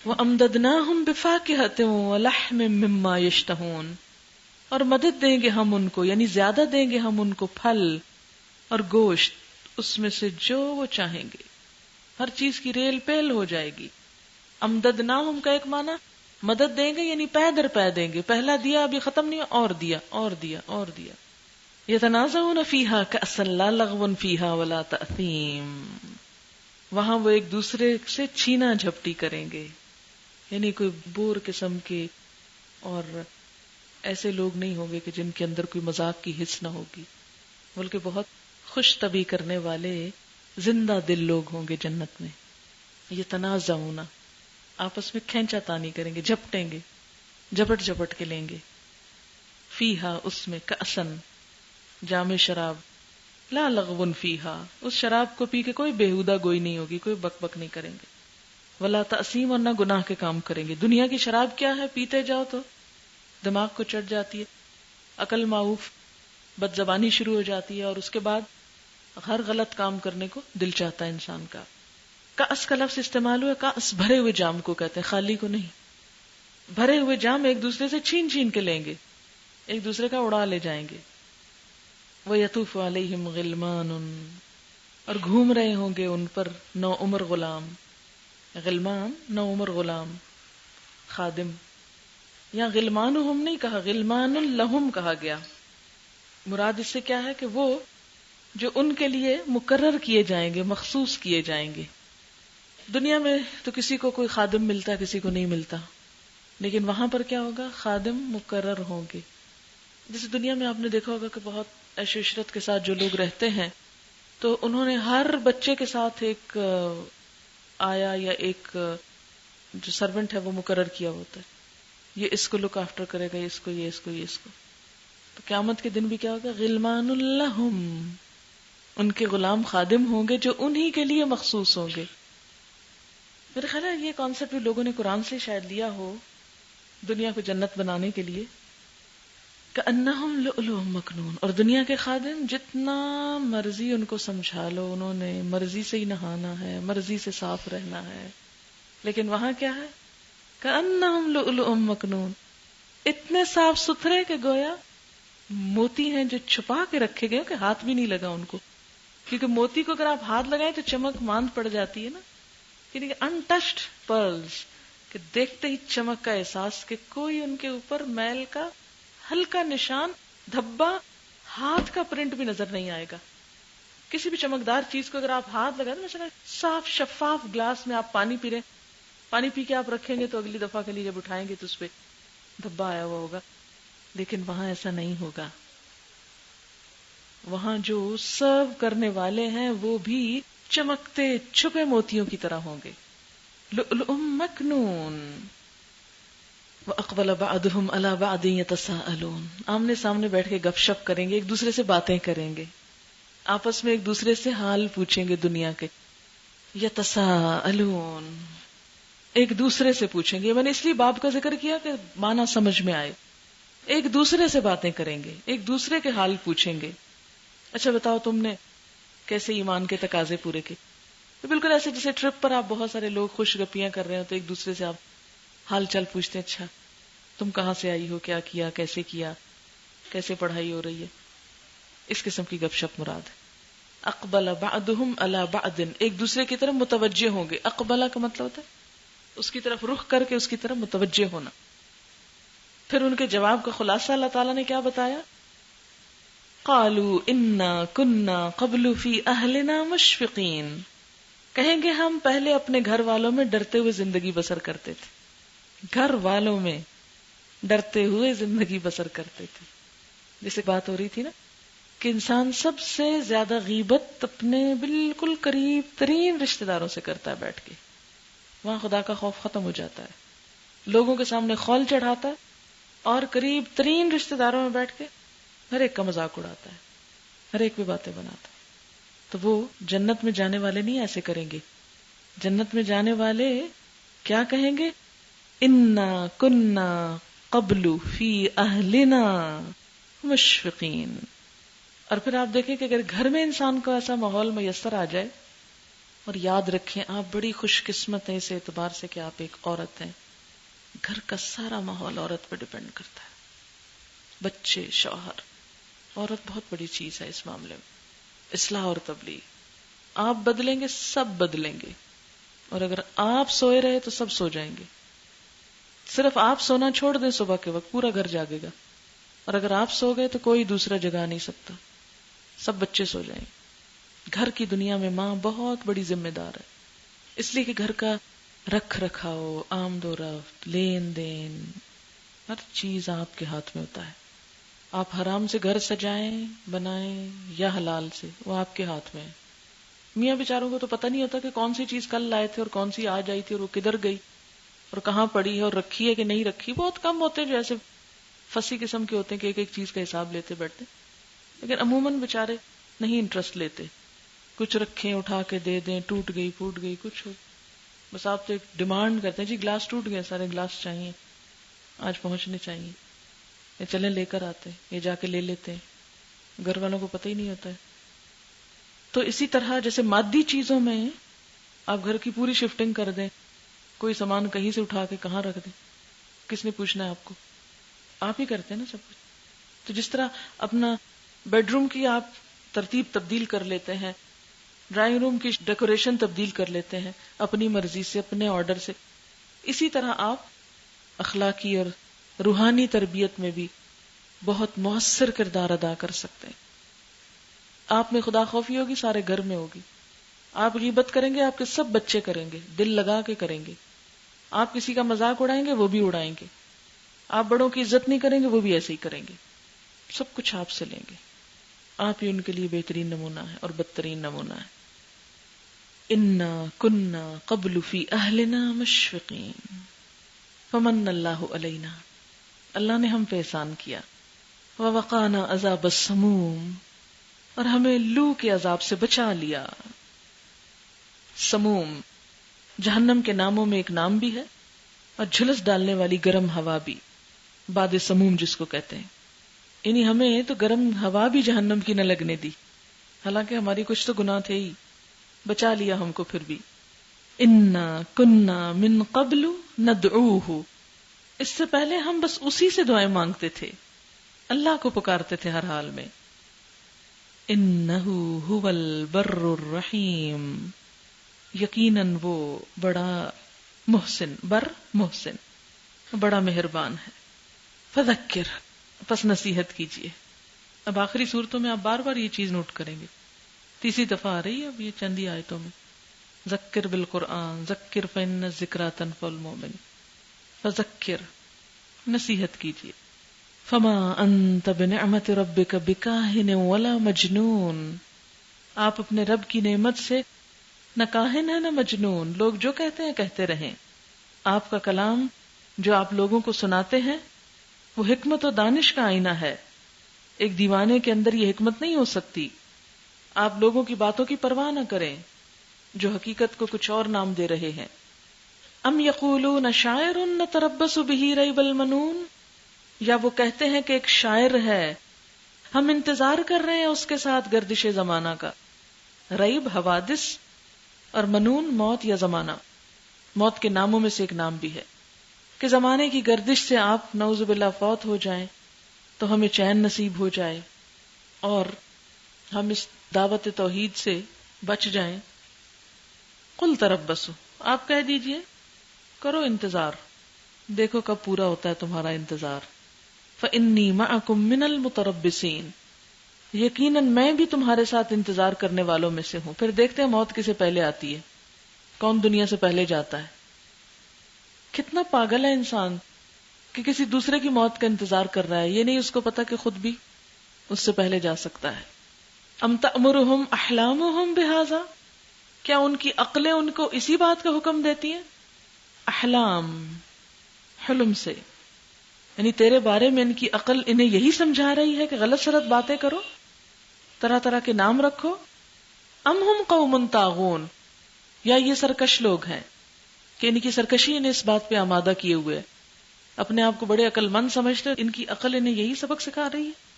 وَأَمْدَدْنَاهُمْ بِفَاكِهَةٍ وَلَحْمٍ مِّمَّا يَشْتَهُونَ، اور مدد دیں گے ہم ان کو، یعنی زیادہ دیں گے ہم ان کو پھل اور گوشت، اس میں سے جو وہ چاہیں گے، ہر چیز کی ریل پیل ہو جائے گی۔ امددناہم کا ایک معنی مدد دیں گے یعنی پے در پے دیں گے، پہلا دیا ابھی ختم نہیں، اور دیا اور دیا اور دیا۔ یتنازعون فیہا کأسا لا لغو فیہا ولا تأثیم، وہاں وہ ایک دوسرے سے چھینا جھپٹی کریں گے، یعنی کوئی بور قسم کے اور ایسے لوگ نہیں ہوں گے کہ جن کے اندر کوئی مذاق کی حس نہ ہوگی، بلکہ بہت خوش طبع کرنے والے زندہ دل لوگ ہوں گے جنت میں۔ یہ تنازعون، آپس میں کھینچا تانی کریں گے، جھپٹیں گے، جھپٹ جھپٹ کے لیں گے، فیہا اس میں، کأسن جام شراب، لا لغو فیہا اس شراب کو پی کے کوئی بےہودہ گوئی نہیں ہوگی، کوئی بک بک نہیں کریں گے، ولا تأثیم اور نہ گناہ کے کام کریں گے۔ دنیا کی شراب کیا ہے؟ پیتے جاؤ تو دماغ کو چڑھ جاتی ہے، عقل معوف، بد زبانی شروع ہو جاتی ہے، اور اس کے بعد ہر غلط کام کرنے کو دل چاہتا ہے انسان کا۔ کأس کا لفظ استعمال ہوا، کأس بھرے ہوئے جام کو کہتے ہیں، خالی کو نہیں۔ بھرے ہوئے جام ایک دوسرے سے چھین چھین کے لیں گے، ایک دوسرے کا اڑا لے جائیں گے۔ وَيَطُوفُ عَلَيْهِمْ غِلْمَانٌ اور گھوم رہے ہوں گے ان پر نو عمر غلام، غلمان نو عمر غلام، خادم۔ یہاں غلمانہم نہیں کہا، غلمان لہم کہا گیا۔ مراد اس سے کیا ہے کہ وہ جو ان کے لیے مقرر کیے جائیں گے، مخصوص کیے جائیں گے۔ دنیا میں تو کسی کو کوئی خادم ملتا، کسی کو نہیں ملتا، لیکن وہاں پر کیا ہوگا؟ خادم مقرر ہوں گے۔ جیسے دنیا میں آپ نے دیکھا ہوگا کہ بہت عیش و عشرت کے ساتھ جو لوگ رہتے ہیں، تو انہوں نے ہر بچے کے ساتھ ایک آیا یا ایک جو سرونٹ ہے وہ مقرر کیا ہوتا ہے، یہ اس کو لک آفٹر کرے گا، اس کو یہ، اس کو یہ، اس کو۔ تو قیامت کے دن بھی کیا ہوگا؟ غلمان لہم، ان کے غلام خادم ہوں گے جو انہی کے لیے مخصوص ہوں گے۔ میرے خیال ہے یہ کانسیپٹ بھی لوگوں نے قرآن سے شاید لیا ہو، دنیا کو جنت بنانے کے لیے۔ کأنہم لؤلؤ مکنون، اور دنیا کے خادم جتنا مرضی ان کو سمجھا لو، انہوں نے مرضی سے ہی نہانا ہے، مرضی سے صاف رہنا ہے، لیکن وہاں کیا ہے؟ کأنہم لؤلؤ مکنون، اتنے صاف ستھرے کہ گویا موتی ہیں جو چھپا کے رکھے گئے کہ ہاتھ بھی نہیں لگا ان کو، کیونکہ موتی کو اگر آپ ہاتھ لگائیں تو چمک ماند پڑ جاتی ہے نا، یعنی کہ انٹچڈ پرلز، کہ دیکھتے ہی چمک کا احساس، کہ کوئی ان کے اوپر میل کا ہلکا نشان، دھبا، ہاتھ کا پرنٹ بھی نظر نہیں آئے گا۔ کسی بھی چمکدار چیز کو اگر آپ ہاتھ لگائیں تو مثلا صاف شفاف گلاس میں آپ پانی پی رہے، پانی پی کے آپ رکھیں گے تو اگلی دفعہ کے لیے جب اٹھائیں گے تو اس پہ دھبا آیا ہوا ہوگا، لیکن وہاں ایسا نہیں ہوگا۔ وہاں جو سرو کرنے والے ہیں وہ بھی چمکتے چھپے موتیوں کی طرح ہوں گے۔ لؤلؤ مکنون وَأَقْبَلَ بَعْضُهُمْ عَلَى بَعْضٍ يَتَسَاءَلُونَ، آمنے سامنے بیٹھ کے گپ شپ کریں گے، ایک دوسرے سے باتیں کریں گے، آپس میں ایک دوسرے سے حال پوچھیں گے دنیا کے۔ یتساءلون، ایک دوسرے سے پوچھیں گے، میں نے اس لیے باب کا ذکر کیا کہ معنی سمجھ میں آئے۔ ایک دوسرے سے باتیں کریں گے، ایک دوسرے کے حال پوچھیں گے۔ اچھا بتاؤ تم نے کیسے ایمان کے تقاضے پورے کیے؟ تو بالکل ایسے جیسے ٹرپ پر آپ بہت سارے لوگ خوش گپیاں کر رہے ہو تو ایک دوسرے سے آپ حال چال پوچھتے ہیں، اچھا تم کہاں سے آئی ہو، کیا کیا، کیسے پڑھائی ہو رہی ہے، اس قسم کی گپ شپ مراد ہے۔ اقبل بعضهم علی بعض، ایک دوسرے کی طرف متوجہ ہوں گے۔ اقبلہ کا مطلب ہوتا ہے اس کی طرف رخ کر کے اس کی طرف متوجہ ہونا۔ پھر ان کے جواب کا خلاصہ اللہ تعالیٰ نے کیا بتایا؟ قالوا انا كنا قبل فی اہلنا مشفقین، کہیں گے ہم پہلے اپنے گھر والوں میں ڈرتے ہوئے زندگی بسر کرتے تھے، گھر والوں میں ڈرتے ہوئے زندگی بسر کرتے تھے۔ جیسے بات ہو رہی تھی نا کہ انسان سب سے زیادہ غیبت اپنے بالکل قریب ترین رشتہ داروں سے کرتا ہے بیٹھ کے، وہاں خدا کا خوف ختم ہو جاتا ہے، لوگوں کے سامنے خول چڑھاتا ہے اور قریب ترین رشتہ داروں میں بیٹھ کے ہر ایک کا مذاق اڑاتا ہے، ہر ایک پہ باتیں بناتا ہے۔ تو وہ جنت میں جانے والے نہیں ایسے کریں گے، جنت میں جانے والے کیا کہیں گے؟ انا کنا قبل فی اہلنا مشفقین۔ اور پھر آپ دیکھیں کہ اگر گھر میں انسان کو ایسا ماحول میسر آ جائے اور یاد رکھیں آپ بڑی خوش قسمت ہیں اس اعتبار سے کہ آپ ایک عورت ہیں. گھر کا سارا ماحول عورت پر ڈیپینڈ کرتا ہے، بچے، شوہر. عورت بہت بڑی چیز ہے اس معاملے میں. اصلاح اور تبلیغ، آپ بدلیں گے سب بدلیں گے، اور اگر آپ سوئے رہے تو سب سو جائیں گے. صرف آپ سونا چھوڑ دیں صبح کے وقت، پورا گھر جاگے گا. اور اگر آپ سو گئے تو کوئی دوسرا جگا نہیں سکتا، سب بچے سو جائیں گے. گھر کی دنیا میں ماں بہت بڑی ذمہ دار ہے، اس لیے کہ گھر کا رکھ رکھاؤ، آمد و رفت، لین دین، ہر چیز آپ کے ہاتھ میں ہوتا ہے. آپ حرام سے گھر سجائیں بنائیں یا حلال سے، وہ آپ کے ہاتھ میں ہے. میاں بیچاروں کو تو پتہ نہیں ہوتا کہ کون سی چیز کل لائے تھے اور کون سی آج آئی تھی اور وہ کدھر گئی اور کہاں پڑی ہے اور رکھی ہے کہ نہیں رکھی. بہت کم ہوتے ہیں جو ایسے فسی قسم کے ہوتے ہیں کہ ایک ایک چیز کا حساب لیتے بیٹھتے، لیکن عموماً بیچارے نہیں انٹرسٹ لیتے. کچھ رکھیں، اٹھا کے دے دیں، ٹوٹ گئی پھوٹ گئی کچھ ہو، بس آپ تو ایک ڈیمانڈ کرتے ہیں جی گلاس ٹوٹ گئے، سارے گلاس چاہیے، آج پہنچنے چاہیے، یا چلیں لے کر آتے ہیں، یہ جا کے لے لیتے ہیں. گھر والوں کو پتہ ہی نہیں ہوتا ہے. تو اسی طرح جیسے مادی چیزوں میں آپ گھر کی پوری شفٹنگ کر دیں، کوئی سامان کہیں سے اٹھا کے کہاں رکھ دیں، کس نے پوچھنا ہے آپ کو؟ آپ ہی کرتے ہیں نا سب کچھ. تو جس طرح اپنا بیڈ روم کی آپ ترتیب تبدیل کر لیتے ہیں، ڈرائنگ روم کی ڈیکوریشن تبدیل کر لیتے ہیں اپنی مرضی سے، اپنے آرڈر سے، اسی طرح آپ اخلاقی اور روحانی تربیت میں بھی بہت مؤثر کردار ادا کر سکتے ہیں. آپ میں خدا خوفی ہوگی، سارے گھر میں ہوگی. آپ غیبت کریں گے، آپ کے سب بچے کریں گے، دل لگا کے کریں گے. آپ کسی کا مذاق اڑائیں گے، وہ بھی اڑائیں گے. آپ بڑوں کی عزت نہیں کریں گے، وہ بھی ایسے ہی کریں گے. سب کچھ آپ سے لیں گے. آپ ہی ان کے لیے بہترین نمونہ ہے اور بدترین نمونہ ہے. انا کنا قبل فی اہلنا مشفقین فمن اللہ علینا، اللہ نے ہم پہ احسان کیا. ووقانا عذاب السموم، اور ہمیں لو کے عذاب سے بچا لیا. سموم جہنم کے ناموں میں ایک نام بھی ہے، اور جھلس ڈالنے والی گرم ہوا بھی، باد سموم جس کو کہتے ہیں. یعنی ہمیں تو گرم ہوا بھی جہنم کی نہ لگنے دی، حالانکہ ہماری کچھ تو گناہ تھے ہی، بچا لیا ہم کو پھر بھی. انا کنا من قبل ندعوہ، اس سے پہلے ہم بس اسی سے دعائیں مانگتے تھے، اللہ کو پکارتے تھے ہر حال میں. انہ هو البر الرحیم، یقیناً وہ بڑا محسن، بر محسن، بڑا مہربان ہے. فذکر، پس نصیحت کیجیے. اب آخری صورتوں میں آپ بار بار یہ چیز نوٹ کریں گے، تیسری دفعہ آ رہی ہے اب یہ چندی آیتوں میں. ذکر بالقرآن، ذکر فإن الذکریٰ تنفع المؤمن، فذکر، نصیحت کیجیے. فما انت بنعمت ربک بکاہن ولا مجنون، آپ اپنے رب کی نعمت سے نہ کاہن ہے نہ مجنون، لوگ جو کہتے ہیں کہتے رہیں. آپ کا کلام جو آپ لوگوں کو سناتے ہیں وہ حکمت و دانش کا آئینہ ہے. ایک دیوانے کے اندر یہ حکمت نہیں ہو سکتی. آپ لوگوں کی باتوں کی پرواہ نہ کریں جو حقیقت کو کچھ اور نام دے رہے ہیں. ام یقولون شاعر نتربص بہ ریب المنون، یا وہ کہتے ہیں کہ ایک شاعر ہے، ہم انتظار کر رہے ہیں اس کے ساتھ گردش زمانہ کا. ریب حوادث اور منون موت یا زمانہ، موت کے ناموں میں سے ایک نام بھی ہے کہ زمانے کی گردش سے آپ نعوذ باللہ فوت ہو جائیں تو ہمیں چین نصیب ہو جائے اور ہم اس دعوت توحید سے بچ جائیں. قل تربصوا، آپ کہہ دیجئے کرو انتظار، دیکھو کب پورا ہوتا ہے تمہارا انتظار. فإنی معکم من المتربصین، یقیناً میں بھی تمہارے ساتھ انتظار کرنے والوں میں سے ہوں. پھر دیکھتے ہیں موت کسے پہلے آتی ہے، کون دنیا سے پہلے جاتا ہے. کتنا پاگل ہے انسان کہ کسی دوسرے کی موت کا انتظار کر رہا ہے، یہ نہیں اس کو پتا کہ خود بھی اس سے پہلے جا سکتا ہے. ام تأمرہم احلامہم بہذا، کیا ان کی عقلیں ان کو اسی بات کا حکم دیتی ہیں؟ احلام حلم سے، یعنی تیرے بارے میں ان کی عقل انہیں یہی سمجھا رہی ہے کہ غلط سلط باتیں کرو، طرح طرح کے نام رکھو. ام ہم قوم طاغون، یا یہ سرکش لوگ ہیں کہ ان کی سرکشی انہیں اس بات پہ آمادہ کیے ہوئے، اپنے آپ کو بڑے عقل مند سمجھتے، ان کی عقل انہیں یہی سبق سکھا رہی ہے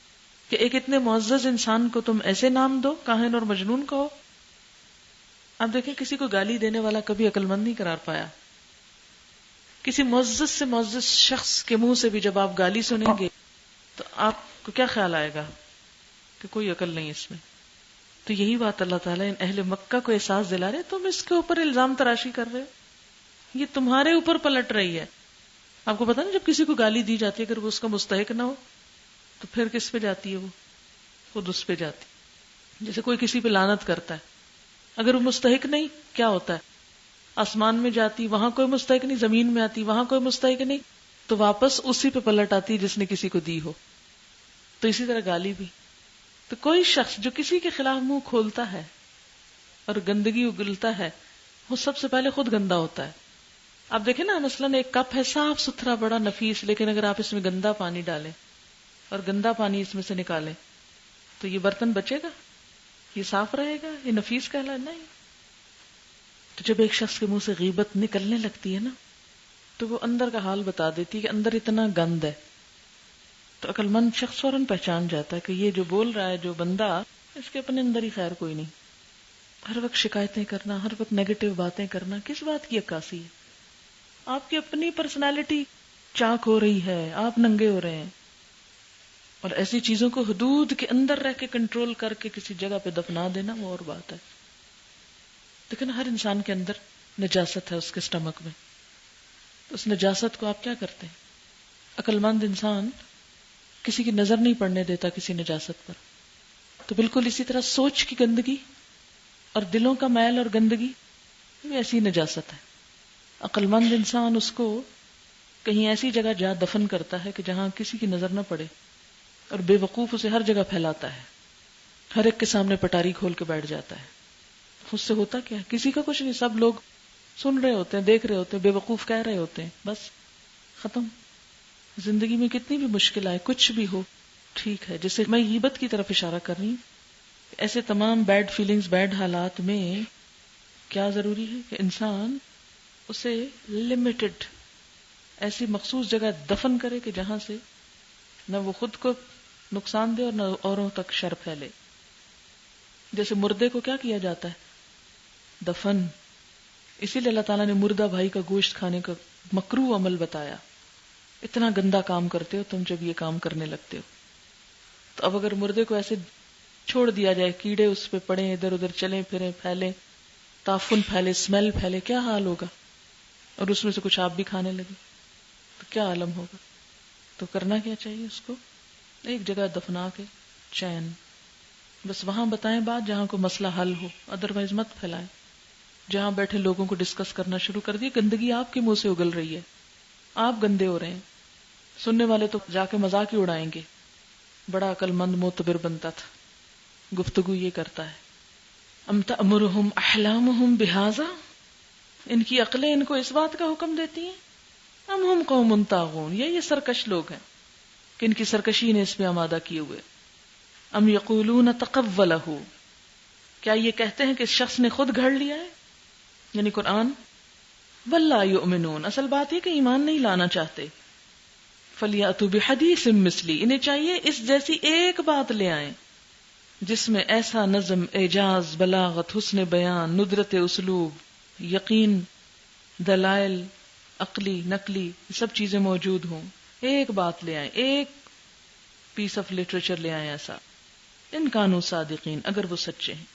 کہ ایک اتنے معزز انسان کو تم ایسے نام دو، کاہن اور مجنون کہو. آپ دیکھیں کسی کو گالی دینے والا کبھی عقل مند نہیں قرار پایا. کسی معزز سے معزز شخص کے منہ سے بھی جب آپ گالی سنیں گے تو آپ کو کیا خیال آئے گا کہ کوئی عقل نہیں اس میں. تو یہی بات اللہ تعالیٰ ان اہل مکہ کو احساس دلا رہے, تم اس کے اوپر الزام تراشی کر رہے ہو, یہ تمہارے اوپر پلٹ رہی ہے. آپ کو پتا نا جب کسی کو گالی دی جاتی ہے اگر وہ اس کا مستحق نہ ہو تو پھر کس پہ جاتی ہے, وہ خود اس پہ جاتی. جیسے کوئی کسی پہ لعنت کرتا ہے, اگر وہ مستحق نہیں کیا ہوتا ہے, آسمان میں جاتی, وہاں کوئی مستحق نہیں, زمین میں آتی, وہاں کوئی مستحق نہیں, تو واپس اسی پہ پلٹ آتی جس نے کسی کو دی ہو. تو اسی طرح گالی بھی. تو کوئی شخص جو کسی کے خلاف منہ کھولتا ہے اور گندگی اگلتا ہے وہ سب سے پہلے خود گندا ہوتا ہے. آپ دیکھیں نا, مثلاً ایک کپ ہے صاف ستھرا بڑا نفیس, لیکن اگر آپ اس میں گندا پانی ڈالیں اور گندا پانی اس میں سے نکالیں تو یہ برتن بچے گا, یہ صاف رہے گا, یہ نفیس کہلانا نہیں. تو جب ایک شخص کے منہ سے غیبت نکلنے لگتی ہے نا تو وہ اندر کا حال بتا دیتی ہے کہ اندر اتنا گند ہے. تو عقل مند شخص فوراً پہچان جاتا ہے کہ یہ جو بول رہا ہے, جو بندہ, اس کے اپنے اندر ہی خیر کوئی نہیں. ہر وقت شکایتیں کرنا, ہر وقت نیگیٹو باتیں کرنا, کس بات کی عکاسی ہے؟ آپ کی اپنی پرسنالٹی چاک ہو رہی ہے, آپ ننگے ہو رہے ہیں. اور ایسی چیزوں کو حدود کے اندر رہ کے کنٹرول کر کے کسی جگہ پہ دفنا دینا وہ اور بات ہے. لیکن ہر انسان کے اندر نجاست ہے, اس کے سٹمک میں. تو اس نجاست کو آپ کیا کرتے ہیں؟ عقل مند انسان کسی کی نظر نہیں پڑنے دیتا کسی نجاست پر. تو بالکل اسی طرح سوچ کی گندگی اور دلوں کا میل اور گندگی بھی ایسی نجاست ہے. عقل مند انسان اس کو کہیں ایسی جگہ جا دفن کرتا ہے کہ جہاں کسی کی نظر نہ پڑے, اور بے وقوف اسے ہر جگہ پھیلاتا ہے, ہر ایک کے سامنے پٹاری کھول کے بیٹھ جاتا ہے. اس سے ہوتا کیا ہے؟ کسی کا کچھ نہیں, سب لوگ سن رہے ہوتے ہیں, دیکھ رہے ہوتے ہیں, بے وقوف کہہ رہے ہوتے ہیں, بس ختم. زندگی میں کتنی بھی مشکل آئے, کچھ بھی ہو, ٹھیک ہے. جیسے میں غیبت کی طرف اشارہ کر رہی ہوں, ایسے تمام بیڈ فیلنگز, بیڈ حالات میں کیا ضروری ہے کہ انسان اسے لمیٹڈ ایسی مخصوص جگہ دفن کرے کہ جہاں سے نہ وہ خود کو نقصان دے اور نہ اوروں تک شر پھیلے. جیسے مردے کو کیا کیا جاتا ہے؟ دفن. اسی لیے اللہ تعالیٰ نے مردہ بھائی کا گوشت کھانے کا مکروہ عمل بتایا. اتنا گندا کام کرتے ہو تم جب یہ کام کرنے لگتے ہو. تو اب اگر مردے کو ایسے چھوڑ دیا جائے, کیڑے اس پہ پڑیں, ادھر ادھر چلیں پھریں, پھیلیں, تعفن پھیلے, اسمیل پھیلے, کیا حال ہوگا؟ اور اس میں سے کچھ آپ بھی کھانے لگے تو کیا عالم ہوگا؟ تو کرنا کیا چاہیے؟ اس کو ایک جگہ دفنا کے چین, بس وہاں بتائیں بات جہاں کو مسئلہ حل ہو, ادروائز مت پھیلائیں. جہاں بیٹھے لوگوں کو ڈسکس کرنا شروع کر دیے, گندگی آپ کے منہ سے اگل رہی ہے, آپ گندے ہو رہے ہیں. سننے والے تو جا کے مذاق ہی اڑائیں گے. بڑا عقل مند معتبر بنتا تھا, گفتگو یہ کرتا ہے, ام تأمرہم احلامہم بہذا, ان کی عقلیں ان کو اس بات کا حکم دیتی ہیں, ام ہم قوم طاغون, یہ سرکش لوگ ہیں کہ ان کی سرکشی نے اس پہ آمادہ کیے ہوئے. ام یقولون تقولہ, کیا یہ کہتے ہیں کہ اس شخص نے خود گھڑ لیا ہے, یعنی قرآن. بل لا یؤمنون, اصل بات یہ کہ ایمان نہیں لانا چاہتے. فلیأتوا بحدیث مثلی, انہیں چاہیے اس جیسی ایک بات لے آئیں جس میں ایسا نظم, اعجاز, بلاغت, حسن بیان, ندرت اسلوب, یقین, دلائل عقلی نقلی, سب چیزیں موجود ہوں. ایک بات لے آئیں, ایک پیس آف لٹریچر لے آئیں ایسا, ان کانوا صادقین, اگر وہ سچے ہیں.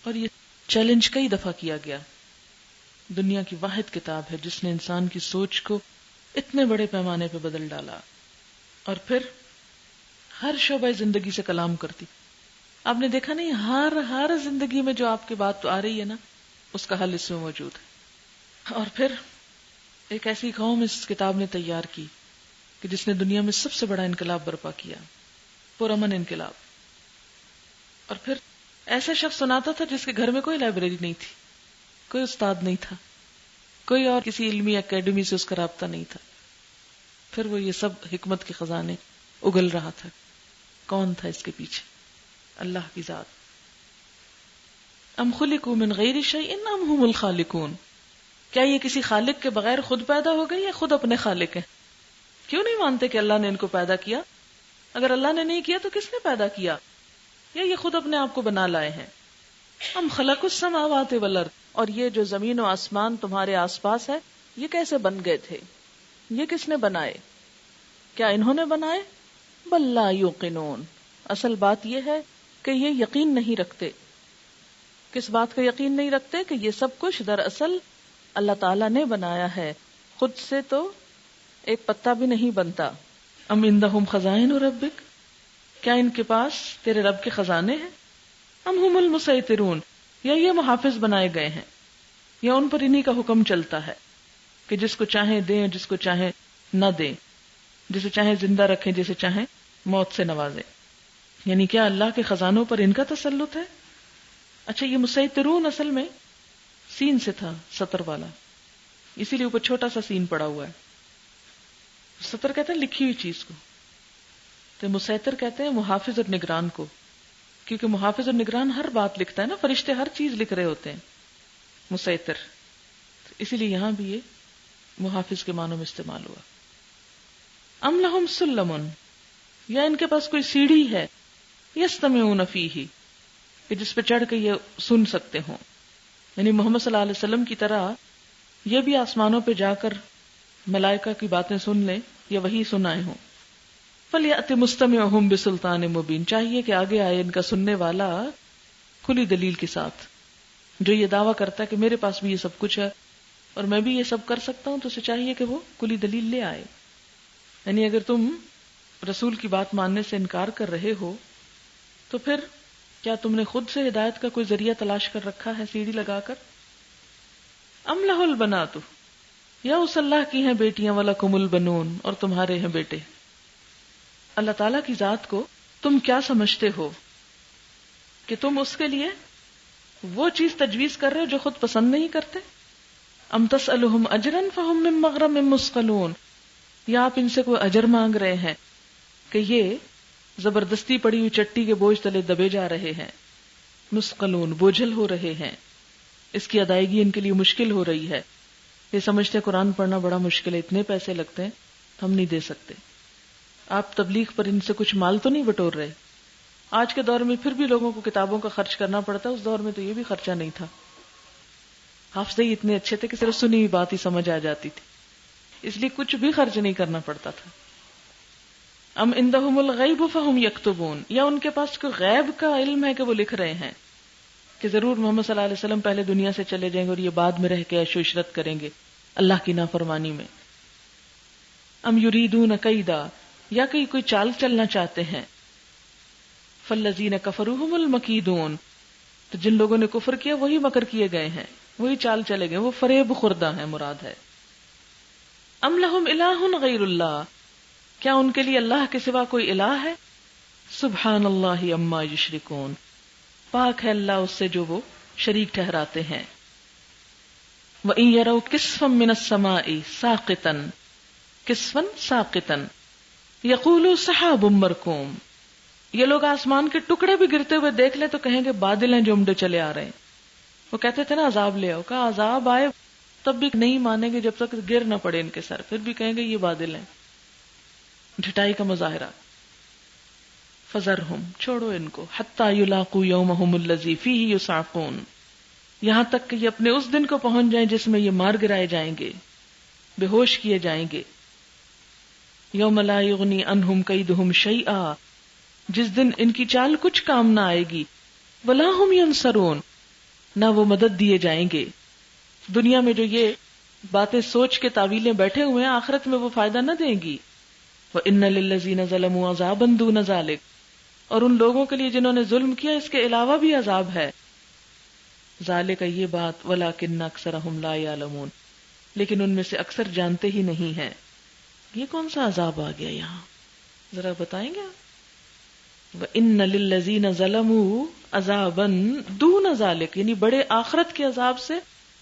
اور یہ چیلنج کئی دفعہ کیا گیا. دنیا کی واحد کتاب ہے جس نے انسان کی سوچ کو اتنے بڑے پیمانے پہ بدل ڈالا, اور پھر ہر شعبہ زندگی سے کلام کرتی. آپ نے دیکھا نہیں, ہر زندگی میں جو آپ کی بات آ رہی ہے نا, اس کا حل اس میں موجود ہے. اور پھر ایک ایسی قوم اس کتاب نے تیار کی کہ جس نے دنیا میں سب سے بڑا انقلاب برپا کیا, پرامن انقلاب. اور پھر ایسا شخص سناتا تھا جس کے گھر میں کوئی لائبریری نہیں تھی, کوئی استاد نہیں تھا, کوئی اور کسی علمی اکیڈمی سے اس کا رابطہ نہیں تھا. پھر وہ یہ سب حکمت کے خزانے اگل رہا تھا. کون تھا اس کے پیچھے؟ اللہ کی ذات. ام خلقوا من غیر شیء ام هم الخالقون, کیا یہ کسی خالق کے بغیر خود پیدا ہو گئی یا خود اپنے خالق ہیں؟ کیوں نہیں مانتے کہ اللہ نے ان کو پیدا کیا؟ اگر اللہ نے نہیں کیا تو کس نے پیدا کیا؟ یا یہ خود اپنے آپ کو بنا لائے ہیں؟ ام خلقوا السماوات والارض، اور یہ جو زمین و آسمان تمہارے آس پاس ہے یہ کیسے بن گئے تھے؟ یہ کس نے بنائے؟ کیا انہوں نے بنائے؟ بل لا یوقنون، اصل بات یہ ہے کہ یہ یقین نہیں رکھتے۔ کس بات کا یقین نہیں رکھتے؟ کہ یہ سب کچھ دراصل اللہ تعالیٰ نے بنایا ہے، خود سے تو ایک پتا بھی نہیں بنتا۔ ام عندہم خزائن ربک، کیا ان کے پاس تیرے رب کے خزانے ہیں؟ ام ہم المسیطرون، یا یہ محافظ بنائے گئے ہیں، یا ان پر انہی کا حکم چلتا ہے کہ جس کو چاہیں دیں، جس کو چاہیں نہ دیں، جسے چاہیں زندہ رکھیں، جسے چاہیں موت سے نوازیں۔ یعنی کیا اللہ کے خزانوں پر ان کا تسلط ہے؟ اچھا، یہ مسیطرون اصل میں سین سے تھا، سطر والا، اسی لیے اوپر چھوٹا سا سین پڑا ہوا ہے۔ سطر کہتے ہیں لکھی ہوئی چیز کو، تو مسیطر کہتے ہیں محافظ اور نگران کو، کیونکہ محافظ اور نگران ہر بات لکھتا ہے نا، فرشتے ہر چیز لکھ رہے ہوتے ہیں، مسیطر، اسی لیے یہاں بھی یہ محافظ کے معنوں میں استعمال ہوا۔ ام لہم سلم، یا ان کے پاس کوئی سیڑھی ہے، یستمعون فیہ، کہ جس پہ چڑھ کے یہ سن سکتے ہوں، یعنی محمد صلی اللہ علیہ وسلم کی طرح یہ بھی آسمانوں پہ جا کر ملائکہ کی باتیں سن لیں یا وہی سنائے ہوں۔ فَلْيَأْتِ مُسْتَمِعُهُمْ بِسُلْطَانٍ مُبِينٍ، چاہیے کہ آگے آئے ان کا سننے والا کھلی دلیل کے ساتھ، جو یہ دعویٰ کرتا ہے کہ میرے پاس بھی یہ سب کچھ ہے اور میں بھی یہ سب کر سکتا ہوں، تو اسے چاہیے کہ وہ کھلی دلیل لے آئے۔ یعنی اگر تم رسول کی بات ماننے سے انکار کر رہے ہو تو پھر کیا تم نے خود سے ہدایت کا کوئی ذریعہ تلاش کر رکھا ہے سیڑھی لگا کر؟ ام لہ البنات، یا اس اللہ کی ہیں بیٹیاں، وَلَكُمُ الْبَنُونَ، اور تمہارے ہیں بیٹے۔ اللہ تعالیٰ کی ذات کو تم کیا سمجھتے ہو کہ تم اس کے لیے وہ چیز تجویز کر رہے ہو جو خود پسند نہیں کرتے؟ ام تسألہم اجرا فہم من مغرم مثقلون، یا آپ ان سے کوئی اجر مانگ رہے ہیں کہ یہ زبردستی پڑی ہوئی چٹی کے بوجھ تلے دبے جا رہے ہیں، مثقلون، بوجھل ہو رہے ہیں، اس کی ادائیگی ان کے لیے مشکل ہو رہی ہے، یہ سمجھتے قرآن پڑھنا بڑا مشکل ہے، اتنے پیسے لگتے ہیں ہم نہیں دے سکتے۔ آپ تبلیغ پر ان سے کچھ مال تو نہیں بٹور رہے؟ آج کے دور میں پھر بھی لوگوں کو کتابوں کا خرچ کرنا پڑتا ہے، اس دور میں تو یہ بھی خرچہ نہیں تھا، حافظ ہی اتنے اچھے تھے کہ صرف سنی ہوئی بات ہی سمجھ آ جاتی تھی، اس لیے کچھ بھی خرچ نہیں کرنا پڑتا تھا۔ ام عندہم الغیب فہم یکتبون، یا ان کے پاس کوئی غیب کا علم ہے کہ وہ لکھ رہے ہیں کہ ضرور محمد صلی اللہ علیہ وسلم پہلے دنیا سے چلے جائیں گے اور یہ بعد میں رہ کے عیش و عشرت کریں گے اللہ کی نافرمانی میں۔ ام یریدون کیدا، یا کہ کوئی چال چلنا چاہتے ہیں، فالذین کفروا ھم المکیدون، تو جن لوگوں نے کفر کیا وہی مکر کیے گئے ہیں، وہی چال چلے گئے، وہ فریب خوردہ ہیں مراد ہے۔ ام لہم الہ غیر اللہ، کیا ان کے لیے اللہ کے سوا کوئی الہ ہے؟ سبحان اللہ عما یشرکون، پاک ہے اللہ اس سے جو وہ شریک ٹھہراتے ہیں۔ وَإِن يَرَوْا كِسْفًا مِّنَ السَّمَاءِ سَاقِطًا كِسْفًا سَاقِطًا يَقُولُوا سَحَابٌ مَّرْكُومٌ، یہ لوگ آسمان کے ٹکڑے بھی گرتے ہوئے دیکھ لیں تو کہیں گے بادل ہیں جو امڈے چلے آ رہے ہیں۔ وہ کہتے تھے نا عذاب لے آؤ، کہا عذاب آئے تب بھی نہیں مانیں گے جب تک گر نہ پڑے ان کے سر، پھر بھی کہیں گے یہ بادل ہیں، ڈھٹائی کا مظاہرہ۔ فذرہم، چھوڑو ان کو، حتی یلاقوا یومہم الذی فیہ یصعقون، یہاں تک کہ یہ اپنے اس دن کو پہنچ جائیں جس میں یہ مار گرائے جائیں گے، بے ہوش کیے جائیں گے۔ یوم لا یغنی عنہم کیدہم شیئا، جس دن ان کی چال کچھ کام نہ آئے گی، ولا ہم ینصرون، نہ وہ مدد دیے جائیں گے۔ دنیا میں جو یہ باتیں سوچ کے تعویلیں بیٹھے ہوئے ہیں، آخرت میں وہ فائدہ نہ دیں گی۔ وَإِنَّ لِلَّذِينَ ظَلَمُوا عَذَابًا دُونَ ذَلِكَ، اور ان لوگوں کے لیے جنہوں نے ظلم کیا اس کے علاوہ بھی عذاب ہے۔ ذالک، یہ بات، وَلَكِنَّ أَكْثَرَهُمْ لَا يَعْلَمُونَ، لیکن ان میں سے اکثر جانتے ہی نہیں ہیں۔ یہ کون سا عذاب آ گیا یہاں، ذرا بتائیں گے؟ وَإِنَّ لِلَّذِينَ ظَلَمُوا عَذَابًا دُونَ ذَلِكَ، یعنی بڑے آخرت کے عذاب سے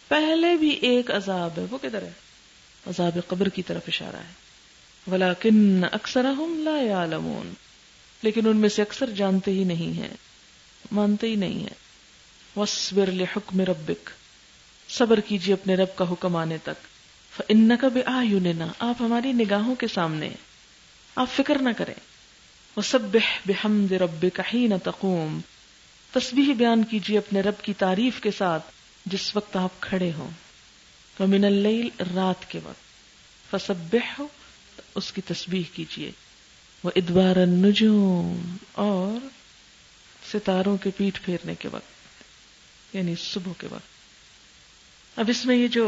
پہلے بھی ایک عذاب ہے، وہ کدھر ہے؟ عذاب قبر کی طرف اشارہ ہے۔ وَلَكِنَّ أَكْثَرَهُمْ لَا يَعْلَمُونَ، لیکن ان میں سے اکثر جانتے ہی نہیں ہیں، مانتے ہی نہیں ہیں۔ وَاصْبِرْ لِحُكْمِ رَبِّكَ، صبر کیجیے اپنے رب کا حکم آنے تک۔ فَإِنَّكَ بِأَعْيُنِنَا، آپ ہماری نگاہوں کے سامنے ہیں، آپ فکر نہ کریں۔ وَسَبِّحْ بِحَمْدِ رَبِّكَ حِينَ تَقُومُ، تسبیح بیان کیجیے اپنے رب کی تعریف کے ساتھ جس وقت آپ کھڑے ہوں. ومن اللیل، رات کے وقت. فسبحہ، اس کی تسبیح کیجیے. وادبار النجوم، اور ستاروں کے پیٹھ پھیرنے کے وقت، یعنی صبح کے وقت. اب اس میں یہ جو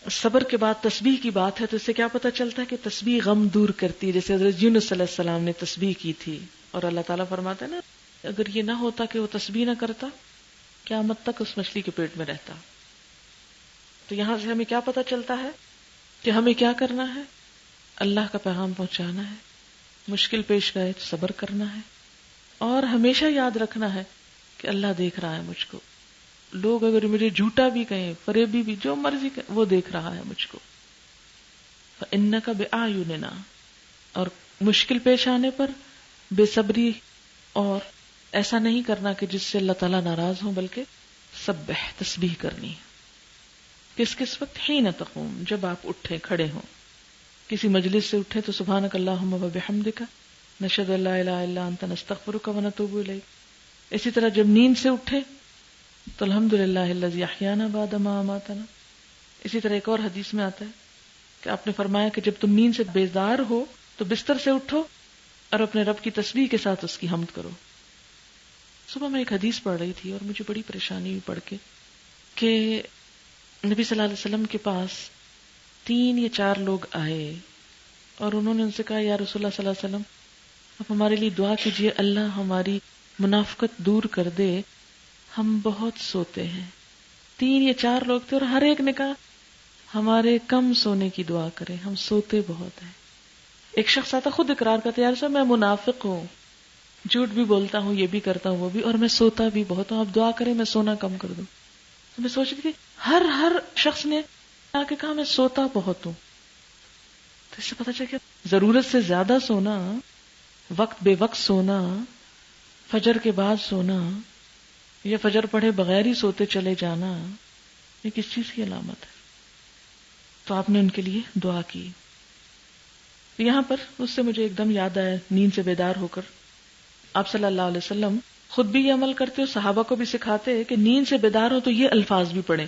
صبر کے بعد تسبیح کی بات ہے تو اس سے کیا پتہ چلتا ہے کہ تسبیح غم دور کرتی ہے. جیسے حضرت یونس علیہ السلام نے تسبیح کی تھی اور اللہ تعالیٰ فرماتے ہیں نا اگر یہ نہ ہوتا کہ وہ تسبیح نہ کرتا قیامت تک اس مچھلی کے پیٹ میں رہتا. تو یہاں سے ہمیں کیا پتہ چلتا ہے کہ ہمیں کیا کرنا ہے؟ اللہ کا پیغام پہنچانا ہے، مشکل پیش آئے تو صبر کرنا ہے، اور ہمیشہ یاد رکھنا ہے کہ اللہ دیکھ رہا ہے مجھ کو. لوگ اگر مجھے جھوٹا بھی کہیں، فریبی بھی، جو مرضی کہیں، وہ دیکھ رہا ہے مجھ کو. فَإِنَّكَ بِأَعْيُنِنَا، اور مشکل پیش آنے پر بے صبری اور ایسا نہیں کرنا کہ جس سے اللہ تعالیٰ ناراض ہوں، بلکہ سبح، تسبیح کرنی. کس وقت؟ حین تقوم، جب آپ اٹھیں، کھڑے ہوں. کسی مجلس سے اٹھے تو سبحانک اللہم وبحمدک نشہد ان لا الہ الا انت نستغفرک ونتوب الیک. اسی طرح جب نیند سے اٹھے تو الحمدللہ الذی احیانا بعد ما اماتنا. اسی طرح ایک اور حدیث میں آتا ہے کہ آپ نے فرمایا کہ جب تم نیند سے بیدار ہو تو بستر سے اٹھو اور اپنے رب کی تسبیح کے ساتھ اس کی حمد کرو. صبح میں ایک حدیث پڑھ رہی تھی اور مجھے بڑی پریشانی ہوئی پڑھ کے کہ نبی صلی اللہ علیہ وسلم کے پاس 3 یا 4 لوگ آئے اور انہوں نے ان سے کہا یا رسول اللہ صلی اللہ علیہ وسلم آپ ہمارے لیے دعا کیجئے اللہ ہماری منافقت دور کر دے، ہم بہت سوتے ہیں. 3 یا 4 لوگ تھے اور ہر ایک نے کہا ہمارے کم سونے کی دعا کریں، ہم سوتے بہت ہیں. ایک شخص آتا خود اقرار کرتا یا رسول میں منافق ہوں، جھوٹ بھی بولتا ہوں، یہ بھی کرتا ہوں، وہ بھی، اور میں سوتا بھی بہت ہوں، آپ دعا کریں میں سونا کم کر دوں. تو میں سوچ رہی تھی ہر شخص نے آ کے کہا میں سوتا بہت ہوں. تو اس سے پتہ چلا کہ ضرورت سے زیادہ سونا، وقت بے وقت سونا، فجر کے بعد سونا یا فجر پڑھے بغیر ہی سوتے چلے جانا، یہ کس چیز کی علامت ہے؟ تو آپ نے ان کے لیے دعا کی. یہاں پر اس سے مجھے ایک دم یاد آیا نیند سے بیدار ہو کر آپ صلی اللہ علیہ وسلم خود بھی یہ عمل کرتے اور صحابہ کو بھی سکھاتے کہ نیند سے بیدار ہو تو یہ الفاظ بھی پڑھیں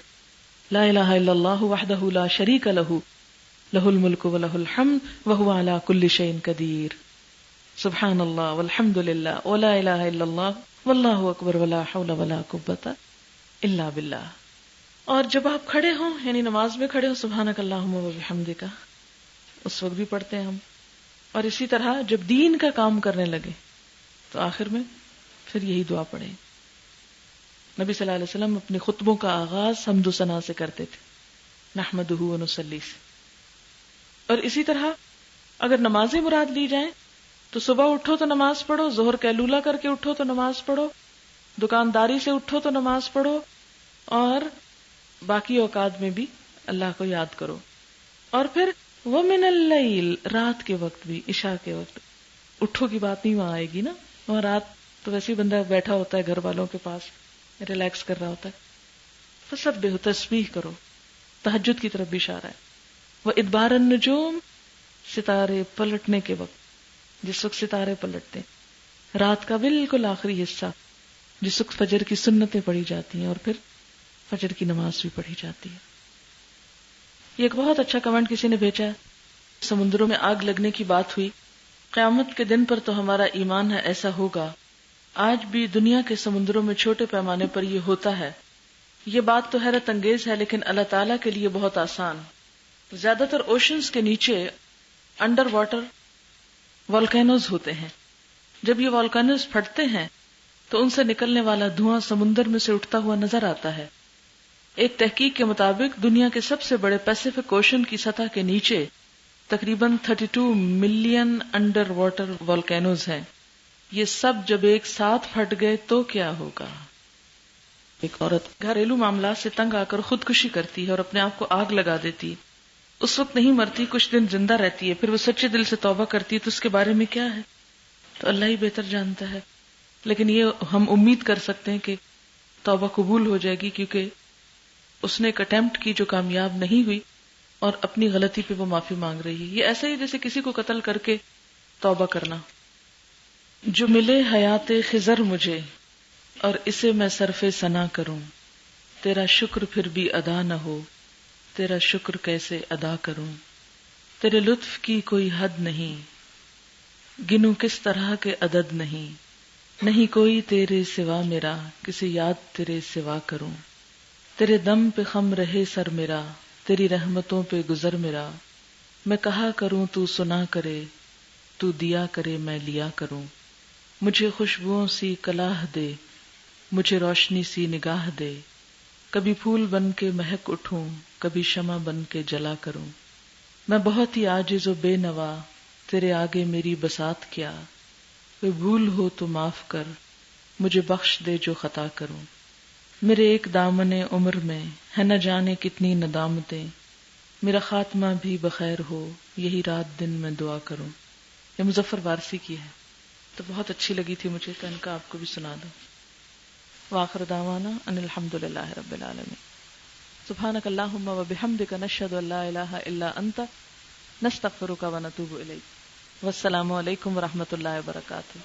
لا الہ الا اللہ وحدہ لا شریک لہ لہ الملک ولہ الحمد وہو علی کل شیء قدیر سبحان اللہ والحمد للہ ولا الہ الا اللہ واللہ اکبر ولا حول ولا قوۃ الا باللہ. اور جب آپ کھڑے ہوں یعنی نماز میں کھڑے ہوں سبحانک اللہم وبحمدک اس وقت بھی پڑھتے ہیں ہم. اور اسی طرح جب دین کا کام کرنے لگے تو آخر میں پھر یہی دعا پڑھیں. نبی صلی اللہ علیہ وسلم اپنے خطبوں کا آغاز حمد و ثنا سے کرتے تھے، نحمدہ و نصلی سے. اور اسی طرح اگر نمازیں مراد لی جائیں تو صبح اٹھو تو نماز پڑھو، ظہر قیلولہ کر کے اٹھو تو نماز پڑھو، دکانداری سے اٹھو تو نماز پڑھو، اور باقی اوقات میں بھی اللہ کو یاد کرو. اور پھر وَمِنَ اللَّيْلِ رات کے وقت بھی، عشاء کے وقت اٹھو کی بات نہیں وہاں آئے گی نا، وہاں رات تو ویسے ہی بندہ بیٹھا ہوتا ہے گھر والوں کے پاس ریلیکس کر رہا ہوتا ہے. فسبح تسبیح کرو، تہجد کی طرف بھی اشارہ ہے. وَإِدْبَارَ النُّجُومِ ستارے پلٹنے کے وقت، جس وقت ستارے پلٹتے ہیں، رات کا بالکل آخری حصہ جس وقت فجر کی سنتیں پڑھی جاتی ہیں اور پھر فجر کی نماز بھی پڑھی جاتی ہے. یہ ایک بہت اچھا کمنٹ کسی نے بھیجا ہے. سمندروں میں آگ لگنے کی بات ہوئی، قیامت کے دن پر تو ہمارا ایمان ہے ایسا ہوگا. آج بھی دنیا کے سمندروں میں چھوٹے پیمانے پر یہ ہوتا ہے. یہ بات تو حیرت انگیز ہے لیکن اللہ تعالیٰ کے لیے بہت آسان. زیادہ تر اوشنز کے نیچے انڈر واٹر والکینوز ہوتے ہیں. جب یہ والکینوز پھٹتے ہیں تو ان سے نکلنے والا دھواں سمندر میں سے اٹھتا ہوا نظر آتا ہے. ایک تحقیق کے مطابق دنیا کے سب سے بڑے پیسیفک اوشن کی سطح کے نیچے تقریباً 32 ملین انڈر واٹر والکینوز ہیں. یہ سب جب ایک ساتھ پھٹ گئے تو کیا ہوگا؟ ایک عورت گھریلو معاملات سے تنگ آ کر خودکشی کرتی ہے اور اپنے آپ کو آگ لگا دیتی. اس وقت نہیں مرتی، کچھ دن زندہ رہتی ہے، پھر وہ سچے دل سے توبہ کرتی ہے تو اس کے بارے میں کیا ہے تو اللہ ہی بہتر جانتا ہے. لیکن یہ ہم امید کر سکتے ہیں کہ توبہ قبول ہو جائے گی کیونکہ اس نے ایک اٹیمپٹ کی جو کامیاب نہیں ہوئی اور اپنی غلطی پہ وہ معافی مانگ رہی ہے. یہ ایسا ہی جیسے کسی کو قتل کر کے توبہ کرنا. جو ملے حیات خضر مجھے اور اسے میں صرف ثنا کروں، تیرا شکر پھر بھی ادا نہ ہو، تیرا شکر کیسے ادا کروں، تیرے لطف کی کوئی حد نہیں، گنوں کس طرح کے عدد نہیں، نہیں کوئی تیرے سوا میرا، کسی یاد تیرے سوا کروں، تیرے دم پہ خم رہے سر میرا، تیری رحمتوں پہ گزر میرا، میں کہا کروں تو سنا کرے، تو دیا کرے میں لیا کروں، مجھے خوشبوؤں سی کلاہ دے، مجھے روشنی سی نگاہ دے، کبھی پھول بن کے مہک اٹھوں، کبھی شمع بن کے جلا کروں، میں بہت ہی عاجز و بے نوا، تیرے آگے میری بساط کیا، کوئی بھول ہو تو معاف کر، مجھے بخش دے جو خطا کروں، میرے ایک دامن عمر میں ہے نہ جانے کتنی ندامتیں، میرا خاتمہ بھی بخیر ہو، یہی رات دن میں دعا کروں۔ یہ مظفر وارثی کی ہے، تو بہت اچھی لگی تھی مجھے، تو ان کا آپ کو بھی سنا دوں۔ وآخر دعوانا ان الحمد للہ رب العالمین۔ سبحانک اللہم وبحمدک نشہد ان لا الہ الا انت نستغفرک ونتوب الیک۔ والسلام علیکم ورحمۃ اللہ وبرکاتہ۔